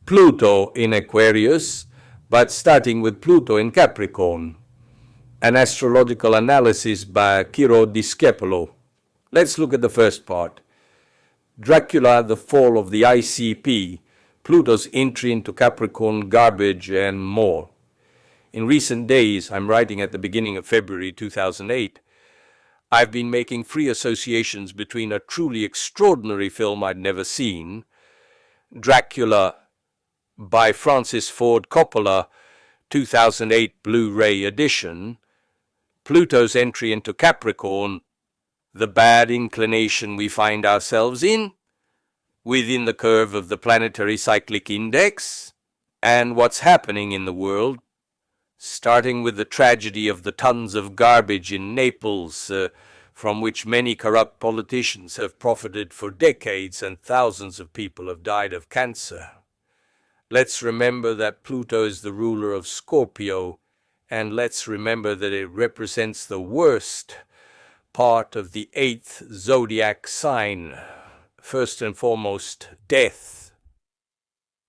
Pluto in Aquarius, but starting with Pluto in Capricorn. An astrological analysis by Ciro Discepolo. Let's look at the first part. Dracula, the fall of the ICP, Pluto's entry into Capricorn, garbage, and more. In recent days, I'm writing at the beginning of February 2008, I've been making free associations between a truly extraordinary film I'd never seen, Dracula by Francis Ford Coppola, 2008 Blu-ray edition, Pluto's entry into Capricorn, the bad inclination we find ourselves in, within the curve of the planetary cyclic index, and what's happening in the world, starting with the tragedy of the tons of garbage in Naples, from which many corrupt politicians have profited for decades and thousands of people have died of cancer. Let's remember that Pluto is the ruler of Scorpio, and let's remember that it represents the worst part of the 8th zodiac sign. First and foremost, death,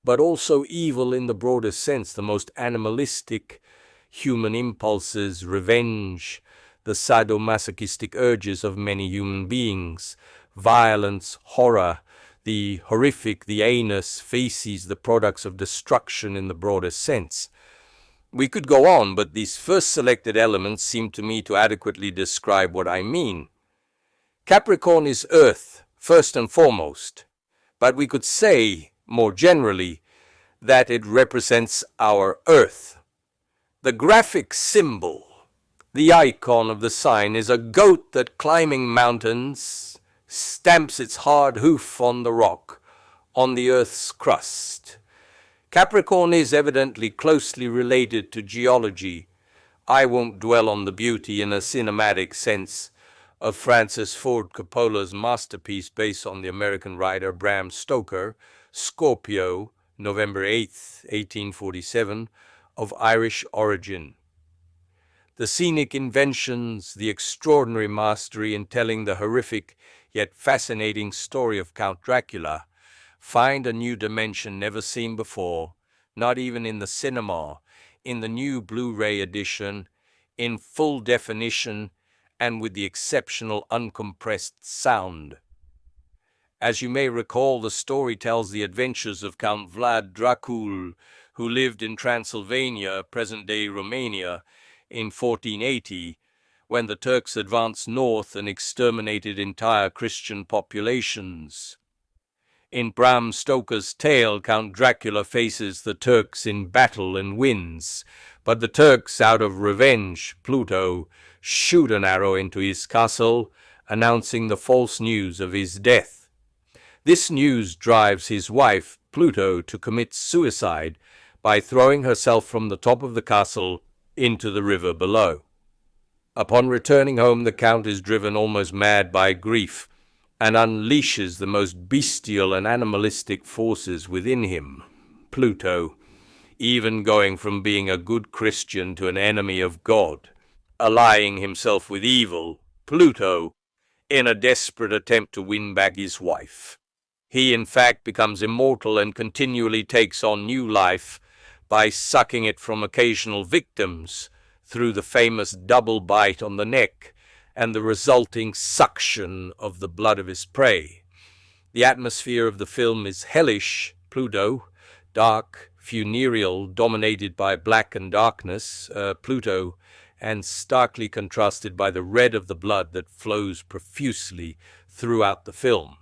but also evil in the broadest sense, the most animalistic human impulses, revenge, the sadomasochistic urges of many human beings, violence, horror, the horrific, the heinous, feces, the products of destruction in the broadest sense. We could go on, but these first selected elements seem to me to adequately describe what I mean. Capricorn is Earth, first and foremost, but we could say, more generally, that it represents our Earth. The graphic symbol, the icon of the sign, is a goat that, climbing mountains, stamps its hard hoof on the rock, on the Earth's crust. Capricorn is evidently closely related to geology. I won't dwell on the beauty in a cinematic sense of Francis Ford Coppola's masterpiece based on the American writer Bram Stoker, Scorpio, November 8, 1847, of Irish origin. The scenic inventions, the extraordinary mastery in telling the horrific yet fascinating story of Count Dracula find a new dimension never seen before, not even in the cinema, in the new Blu-ray edition, in full definition, and with the exceptional uncompressed sound. As you may recall, the story tells the adventures of Count Vlad Dracul, who lived in Transylvania, present-day Romania, in 1480, when the Turks advanced north and exterminated entire Christian populations. In Bram Stoker's tale, Count Dracula faces the Turks in battle and wins, but the Turks, out of revenge, Pluto, shoot an arrow into his castle, announcing the false news of his death. This news drives his wife, Pluto, to commit suicide by throwing herself from the top of the castle into the river below. Upon returning home, the Count is driven almost mad by grief and unleashes the most bestial and animalistic forces within him. Pluto, even going from being a good Christian to an enemy of God, allying himself with evil, Pluto, in a desperate attempt to win back his wife. He, in fact, becomes immortal and continually takes on new life by sucking it from occasional victims through the famous double bite on the neck and the resulting suction of the blood of his prey. The atmosphere of the film is hellish, Pluto, dark, funereal, dominated by black and darkness, Pluto, and starkly contrasted by the red of the blood that flows profusely throughout the film.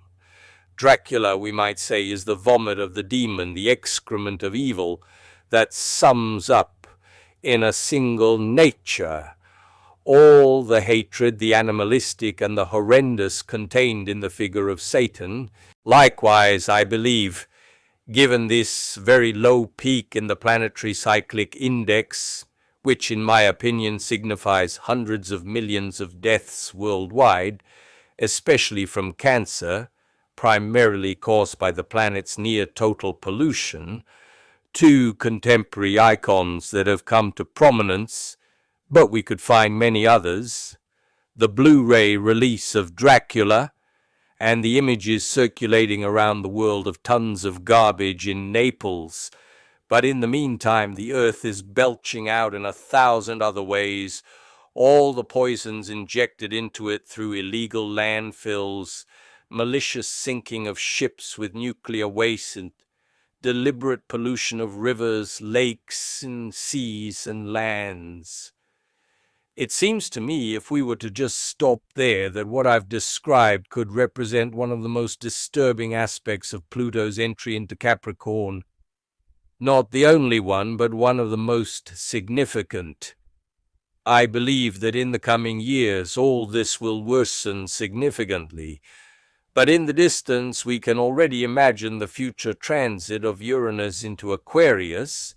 Dracula, we might say, is the vomit of the demon, the excrement of evil that sums up in a single nature all the hatred, the animalistic and the horrendous contained in the figure of Satan. Likewise, I believe, given this very low peak in the planetary cyclic index, which in my opinion signifies hundreds of millions of deaths worldwide, especially from cancer, primarily caused by the planet's near-total pollution, two contemporary icons that have come to prominence, but we could find many others, the Blu-ray release of Dracula and the images circulating around the world of tons of garbage in Naples. But in the meantime, the earth is belching out in 1,000 other ways, all the poisons injected into it through illegal landfills, malicious sinking of ships with nuclear waste, and deliberate pollution of rivers, lakes, and seas and lands. It seems to me, if we were to just stop there, that what I've described could represent one of the most disturbing aspects of Pluto's entry into Capricorn. Not the only one, but one of the most significant. I believe that in the coming years all this will worsen significantly, but in the distance we can already imagine the future transit of Uranus into Aquarius,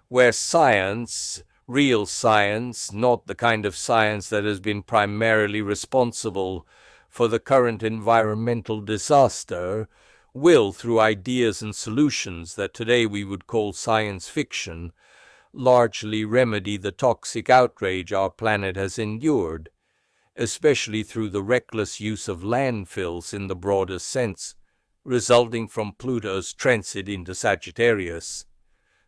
where science, real science, not the kind of science that has been primarily responsible for the current environmental disaster, will, through ideas and solutions that today we would call science fiction, largely remedy the toxic outrage our planet has endured, especially through the reckless use of landfills in the broadest sense, resulting from Pluto's transit into Sagittarius.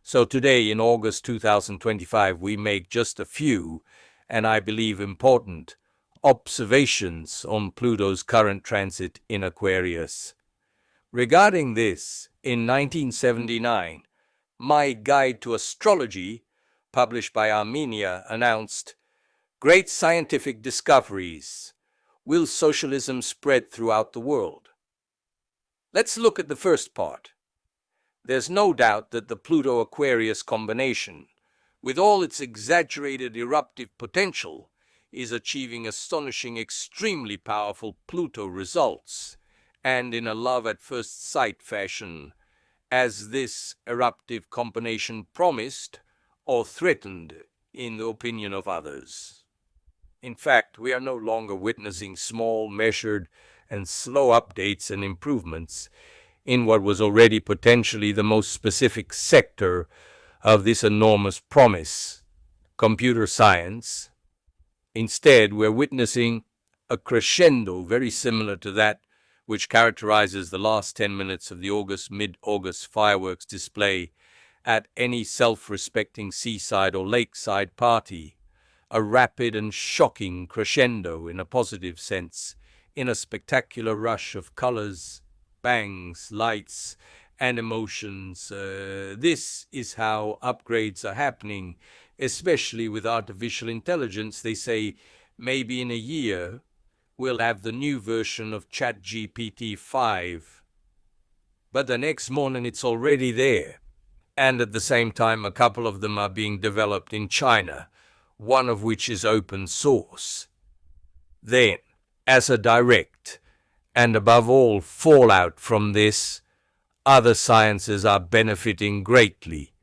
So today, in August 2025, we make just a few, and I believe important, observations on Pluto's current transit in Aquarius. Regarding this, in 1979, My Guide to Astrology, published by Armenia, announced, "Great scientific discoveries. Will socialism spread throughout the world?" Let's look at the first part. There's no doubt that the Pluto-Aquarius combination, with all its exaggerated eruptive potential, is achieving astonishing, extremely powerful Pluto results, and in a love-at-first-sight fashion, as this eruptive combination promised or threatened in the opinion of others. In fact, we are no longer witnessing small, measured, and slow updates and improvements in what was already potentially the most specific sector of this enormous promise, computer science. Instead, we're witnessing a crescendo very similar to that which characterizes the last 10 minutes of the mid-August fireworks display at any self-respecting seaside or lakeside party, a rapid and shocking crescendo in a positive sense, in a spectacular rush of colors, bangs, lights, and emotions. This is how upgrades are happening, especially with artificial intelligence. They say maybe in a year we'll have the new version of ChatGPT 5. But the next morning it's already there. And at the same time, a couple of them are being developed in China, one of which is open source. Then, as a direct, and above all fallout from this, other sciences are benefiting greatly,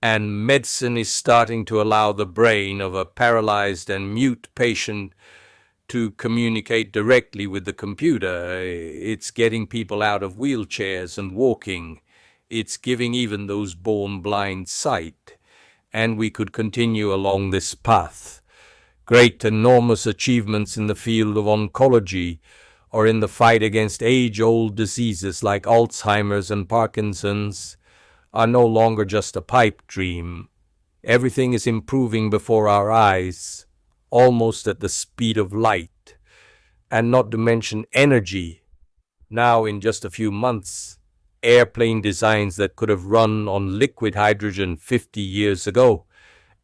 and medicine is starting to allow the brain of a paralyzed and mute patient to communicate directly with the computer. It's getting people out of wheelchairs and walking. It's giving even those born blind sight. And we could continue along this path. Great, enormous achievements in the field of oncology or in the fight against age-old diseases like Alzheimer's and Parkinson's are no longer just a pipe dream. Everything is improving before our eyes, almost at the speed of light. And not to mention energy. Now, in just a few months, airplane designs that could have run on liquid hydrogen 50 years ago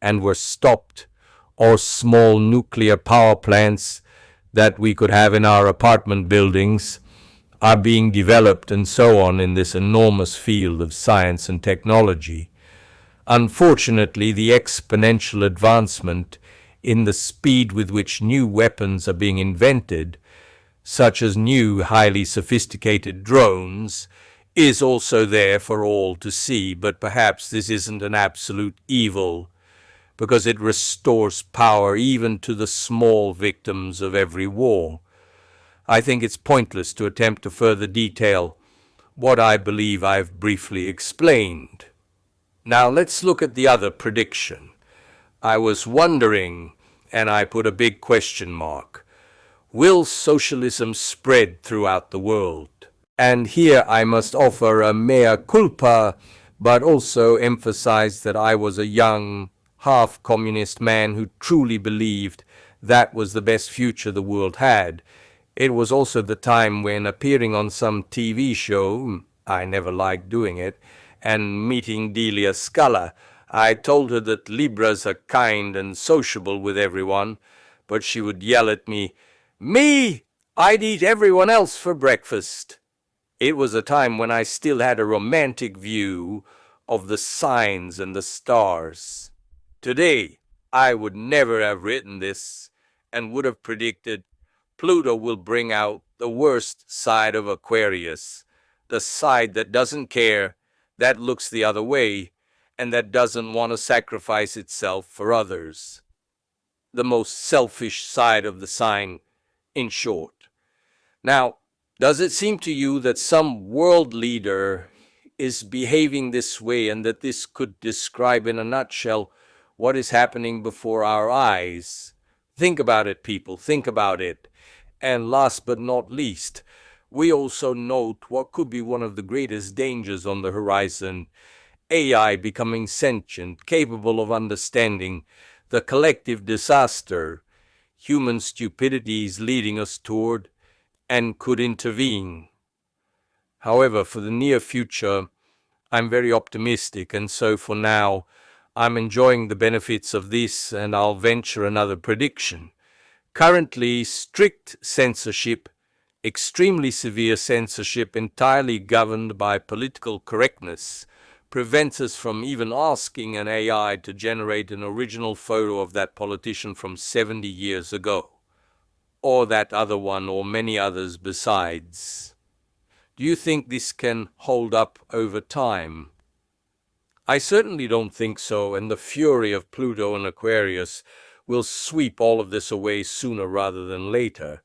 and were stopped, or small nuclear power plants that we could have in our apartment buildings, are being developed and so on in this enormous field of science and technology. Unfortunately, the exponential advancement in the speed with which new weapons are being invented, such as new highly sophisticated drones, is also there for all to see. But perhaps this isn't an absolute evil, because it restores power even to the small victims of every war. I think it's pointless to attempt to further detail what I believe I've briefly explained. Now let's look at the other prediction. I was wondering, and I put a big question mark, Will socialism spread throughout the world? And here I must offer a mea culpa, but also emphasize that I was a young, half-communist man who truly believed that was the best future the world had. It was also the time when appearing on some TV show, I never liked doing it, and meeting Delia Scala, I told her that Libras are kind and sociable with everyone, but she would yell at me, "Me! I'd eat everyone else for breakfast." It was a time when I still had a romantic view of the signs and the stars. Today, I would never have written this and would have predicted Pluto will bring out the worst side of Aquarius, the side that doesn't care, that looks the other way, and that doesn't want to sacrifice itself for others. The most selfish side of the sign, in short. Now, does it seem to you that some world leader is behaving this way and that this could describe in a nutshell what is happening before our eyes? Think about it, people, think about it. And last but not least, we also note what could be one of the greatest dangers on the horizon: AI becoming sentient, capable of understanding, the collective disaster human stupidity is leading us toward, and could intervene. However, for the near future, I'm very optimistic, and so for now, I'm enjoying the benefits of this, and I'll venture another prediction. Currently, strict censorship, extremely severe censorship entirely governed by political correctness, prevents us from even asking an AI to generate an original photo of that politician from 70 years ago, or that other one, or many others besides. Do you think this can hold up over time? I certainly don't think so, and the fury of Pluto and Aquarius will sweep all of this away sooner rather than later.